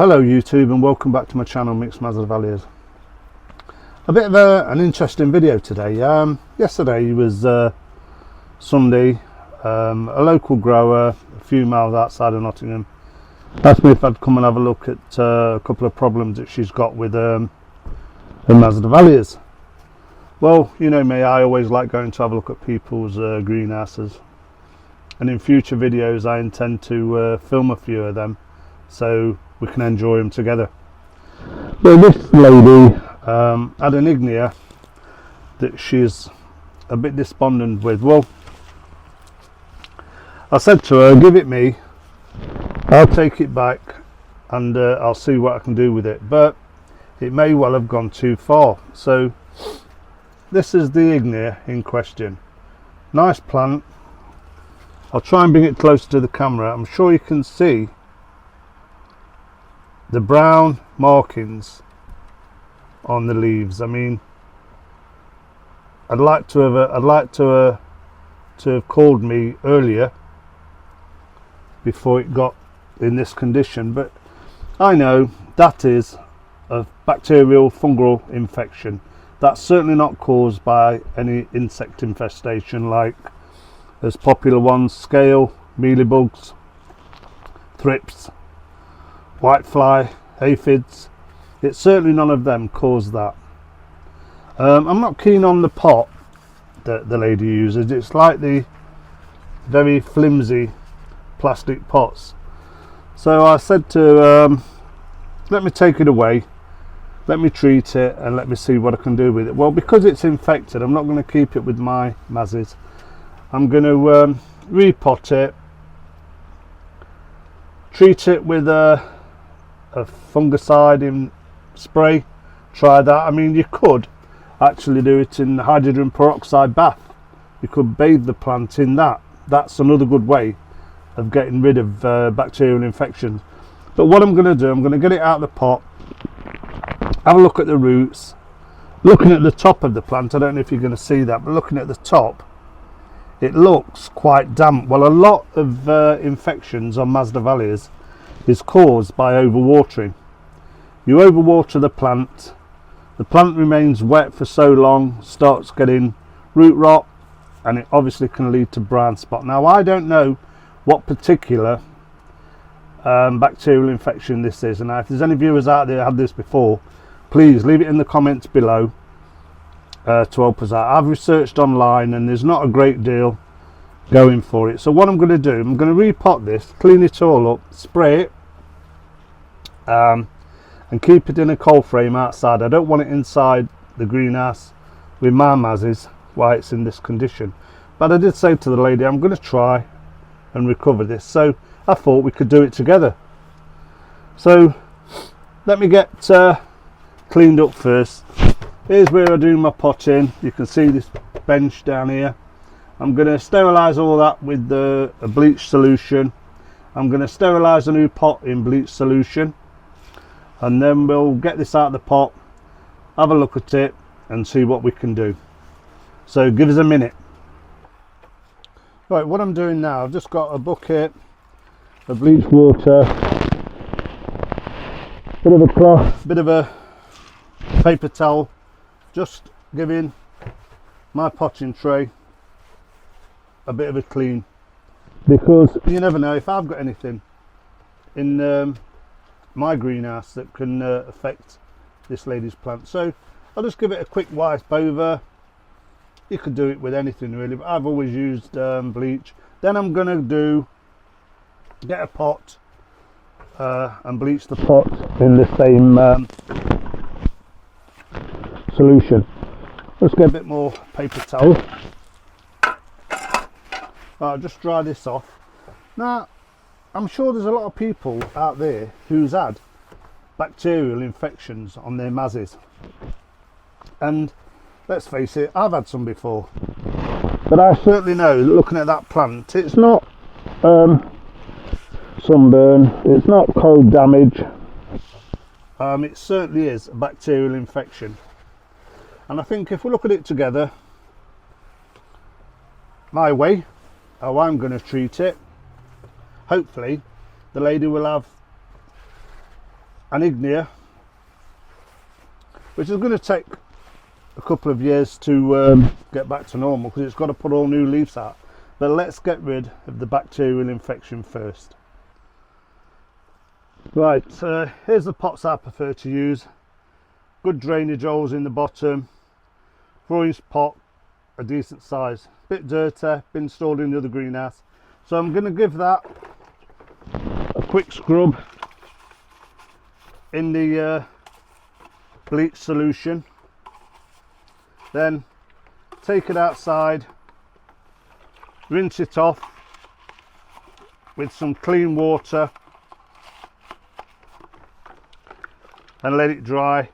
Hello YouTube and welcome back to my channel Mixed Masdevallias. A bit of an interesting video today. Yesterday was Sunday. A local grower a few miles outside of Nottingham asked me if I'd come and have a look at a couple of problems that she's got with her Masdevallias. Well, you know me, I always like going to have a look at people's greenhouses, and in future videos I intend to film a few of them so we can enjoy them together. Well, this lady had an Ignea that she's a bit despondent with. Well, I said to her, give it me, I'll take it back and I'll see what I can do with it, but it may well have gone too far. So this is the Ignea in question. Nice plant. I'll try and bring it closer to the camera. I'm sure you can see the brown markings on the leaves. I mean, I'd like to have called me earlier before it got in this condition, but I know that is a bacterial fungal infection. That's certainly not caused by any insect infestation like as popular ones, scale, mealybugs, thrips, whitefly, aphids. It's certainly none of them cause that. I'm not keen on the pot that the lady uses. It's like the very flimsy plastic pots. So I said to let me take it away, let me treat it and let me see what I can do with it. Well, because it's infected, I'm not going to keep it with my mazes. I'm going to repot it, treat it with a fungicide in spray. Try that. I mean, you could actually do it in hydrogen peroxide bath. You could bathe the plant in that. That's another good way of getting rid of bacterial infections. But what I'm going to do, I'm going to get it out of the pot, have a look at the roots, looking at the top of the plant. I don't know if you're going to see that, but looking at the top, it looks quite damp. Well, a lot of infections on Masdevallias is caused by overwatering. You overwater the plant remains wet for so long, starts getting root rot, and it obviously can lead to brown spot. Now, I don't know what particular bacterial infection this is, and if there's any viewers out there who had this before, please leave it in the comments below to help us out. I've researched online and there's not a great deal going for it. So what I'm going to do, I'm going to repot this, clean it all up, spray it, and keep it in a cold frame outside. I don't want it inside the greenhouse with my mazes while it's in this condition. But I did say to the lady, I'm going to try and recover this, so I thought we could do it together. So let me get cleaned up first. Here's where I do my potting. You can see this bench down here. I'm going to sterilise all that with a bleach solution. I'm going to sterilise a new pot in bleach solution, and then we'll get this out of the pot, have a look at it and see what we can do. So give us a minute. Right, what I'm doing now, I've just got a bucket of bleach water, bit of a cloth, bit of a paper towel, just giving my potting tray a bit of a clean, because you never know if I've got anything in my greenhouse that can affect this lady's plant. So I'll just give it a quick wipe over. You could do it with anything really, but I've always used bleach. Then I'm going to get a pot and bleach the pot in the same solution. Let's get a bit more paper towel. I'll just dry this off. Now, I'm sure there's a lot of people out there who's had bacterial infections on their mazes, and let's face it, I've had some before, but I certainly know that looking at that plant, it's not sunburn, it's not cold damage, it certainly is a bacterial infection. And I think if we look at it together, my way, how I'm going to treat it, hopefully the lady will have an Ignea, which is going to take a couple of years to get back to normal because it's got to put all new leaves out. But let's get rid of the bacterial infection first. Right, here's the pots I prefer to use. Good drainage holes in the bottom, 4-inch pot, a decent size. Bit dirty, been stored in the other greenhouse. So I'm going to give that a quick scrub in the bleach solution. Then take it outside, rinse it off with some clean water and let it dry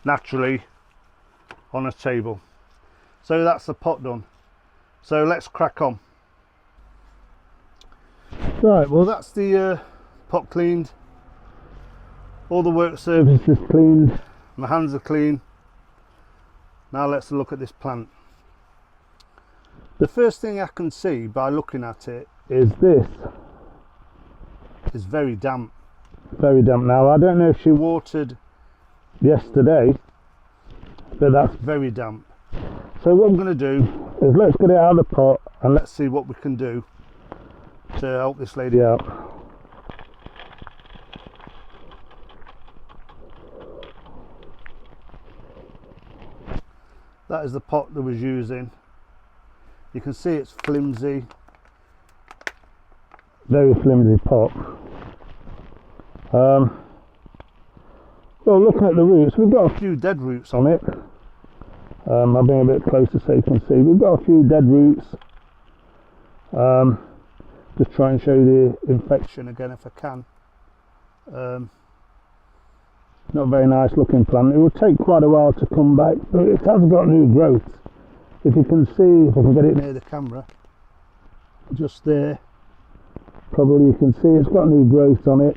naturally on a table. So that's the pot done. So let's crack on. Right, well that's the pot cleaned. All the work surface is cleaned. My hands are clean. Now let's look at this plant. The first thing I can see by looking at it is this is very damp. Very damp. Now I don't know if she watered yesterday, but that's very damp. So what I'm going to do is let's get it out of the pot and let's see what we can do to help this lady out. That is the pot that was using. You can see it's flimsy, very flimsy pot. Well, looking at the roots, we've got a few dead roots on it. I'll bring a bit closer so you can see. We've got a few dead roots. Just try and show the infection again if I can. Not a very nice looking plant. It will take quite a while to come back, but it has got new growth. If you can see, if I can get it near the camera, just there, probably you can see it's got new growth on it.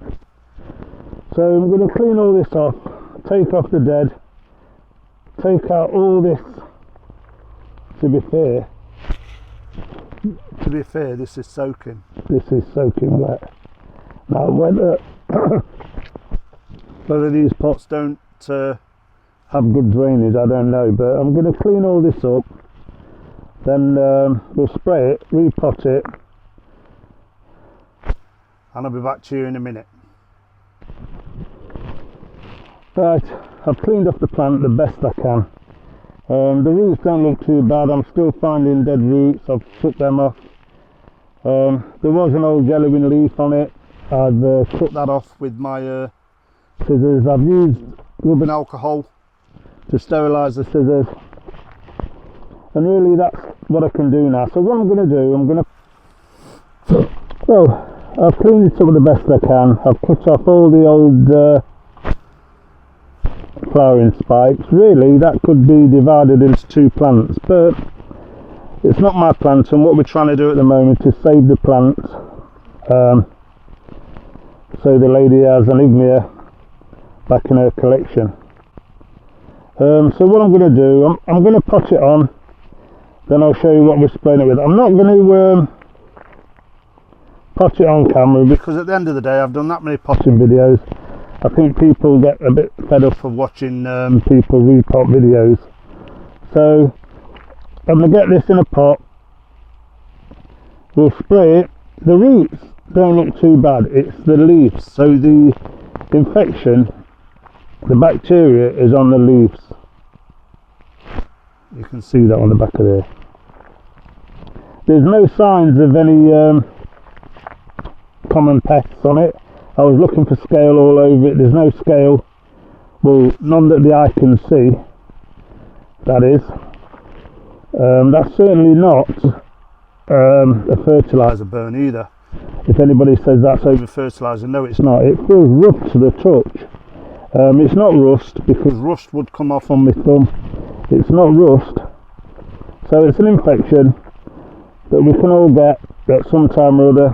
So I'm going to clean all this off, take off the dead, take out all this. To be fair, this is soaking. This is soaking wet. Now whether these pots don't have good drainage, I don't know, but I'm going to clean all this up. Then we'll spray it, repot it, and I'll be back to you in a minute. Right, I've cleaned off the plant the best I can. The roots don't look too bad. I'm still finding dead roots. I've took them off. There was an old yellowing leaf on it. I've cut that off with my scissors. I've used rubbing alcohol to sterilise the scissors. And really that's what I can do now. So what I'm going to do, well, I've cleaned it up the best I can. I've cut off all the old flowering spikes. Really that could be divided into two plants, but it's not my plant, and what we're trying to do at the moment is save the plant, so the lady has an Ignea back in her collection. So what I'm going to do, I'm going to pot it on, then I'll show you what we're spraying it with. I'm not going to pot it on camera because at the end of the day I've done that many potting videos. I think people get a bit fed up of watching people repot videos. So I'm going to get this in a pot, we'll spray it. The roots don't look too bad, it's the leaves. So the infection, the bacteria is on the leaves. You can see that on the back of there. There's no signs of any common pests on it. I was looking for scale all over it. There's no scale, well, none that the eye can see, that is. That's certainly not a fertiliser burn either. If anybody says that's over fertiliser, no it's not. It feels rough to the touch. It's not rust, because rust would come off on my thumb. It's not rust, so it's an infection that we can all get at some time or other.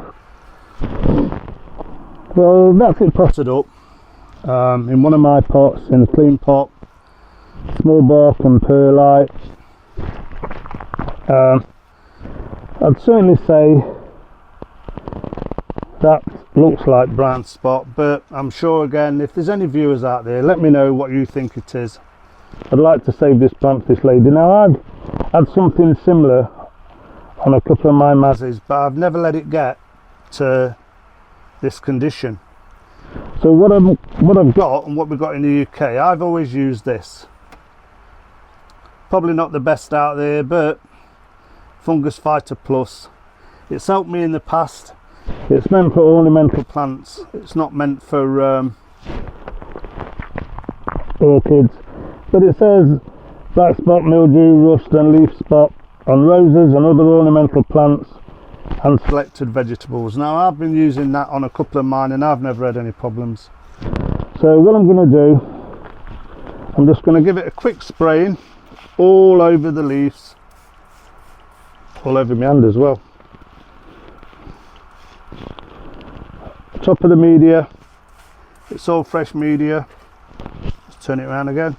Well, that's it potted up in one of my pots, in a clean pot, small bark and perlite. I'd certainly say that looks like brown spot, but I'm sure again, if there's any viewers out there, let me know what you think it is. I'd like to save this plant for this lady. Now I've had something similar on a couple of my mazzies, but I've never let it get to this condition. So what I've got and what we've got in the UK, I've always used this. Probably not the best out there, but Fungus Fighter Plus. It's helped me in the past. It's meant for ornamental plants. It's not meant for orchids. But it says black spot, mildew, rust and leaf spot on roses and other ornamental plants and selected vegetables. Now I've been using that on a couple of mine and I've never had any problems. So what I'm going to do, I'm just going to give it a quick spraying all over the leaves, all over my hand as well. Top of the media, it's all fresh media. Let's turn it around again.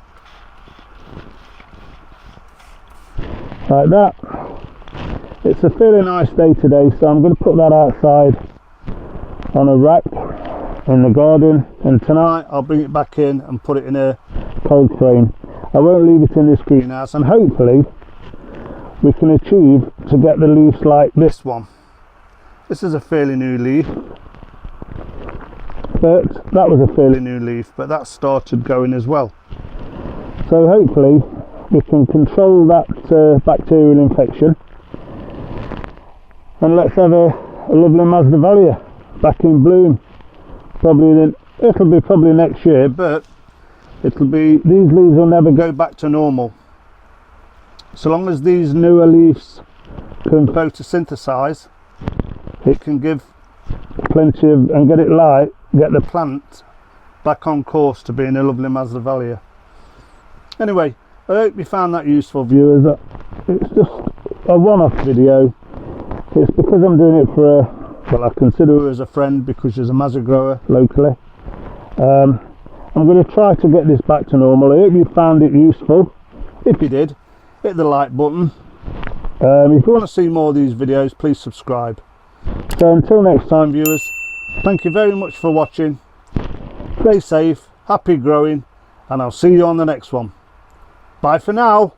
Like that. It's a fairly nice day today, so I'm going to put that outside on a rack in the garden, and tonight I'll bring it back in and put it in a cold frame. I won't leave it in this greenhouse, and hopefully we can achieve to get the leaves like this one. This is a fairly new leaf, but that was a fairly new leaf, but that started going as well. So hopefully we can control that bacterial infection, and let's have a lovely Masdevallia back in bloom. It'll be probably next year, but these leaves will never go back to normal. So long as these newer leaves can photosynthesize, it can give plenty of, and get it light, get the plant back on course to being a lovely Masdevallia. Anyway, I hope you found that useful, viewers. It's just a one-off video. It's because I'm doing it for well, I consider her as a friend because she's a mazza grower locally. I'm going to try to get this back to normal. I hope you found it useful. If you did, hit the like button. If you want to see more of these videos, please subscribe. So until next time, viewers, thank you very much for watching. Stay safe, happy growing, and I'll see you on the next one. Bye for now.